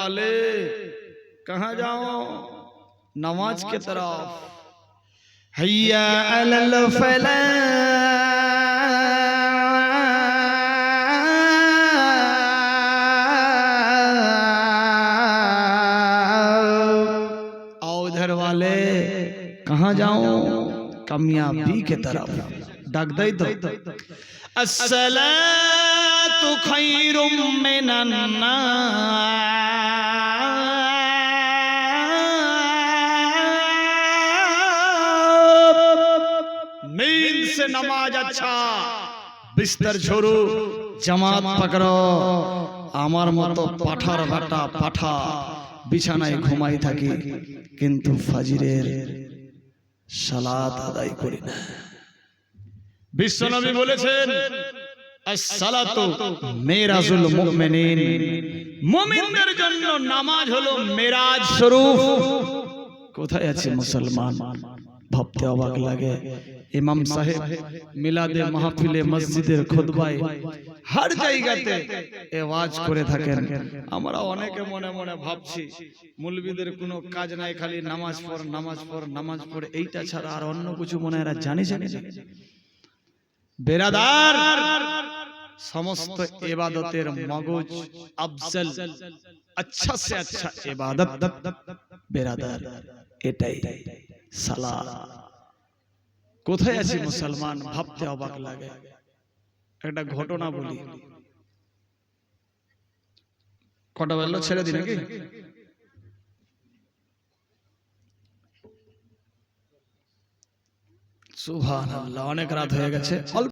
वाले कहाँ जाओ? नमाज की तरफ। हैया अलल फलाह। आओ इधर वाले कहाँ जाओ? कामयाबी की तरफ। डाक दई दो। अस्सलातु खैरुम मिनन नाम। नींद से नमाज अच्छा, बिस्तर छोड़ो, जमात पकड़ो। आमार मतो पाठार बेटा पाठा बिछानाয় ঘুমাই থাকি, কিন্তু ফজরের সালাত আদায় করি না। বিশ্বনবী বলেছেন আসসালাতু মিরাজুল মুমিনিন, মুমিনদের জন্য নামাজ হলো মিরাজ স্বরূপ। কোথায় আছে মুসলমান? ভাবতে অবাক লাগে। ইমাম সাহেব মিলাদে মাহফিলে মসজিদের খুতবায় হর জায়গাতে আওয়াজ করে থাকেন। আমরা অনেকে মনে মনে ভাবছি মুলবিদের কোনো কাজ নাই, খালি নামাজ পড় নামাজ পড় নামাজ পড়, এইটা ছাড়া আর অন্য কিছু মনে এরা জানে? বেরাদার, সমস্ত ইবাদতের মগজ আফজল, আচ্ছা সে আচ্ছা ইবাদত বেরাদার এটাই সালাত। কোথায় আছে মুসলমান? ভাবতে অবাক লাগে। একটা ঘটনা বলি। কটা বললো ছেড়ে দিন নাকি? সুবহানাল্লাহ, অনেক রাত হয়ে গেছে।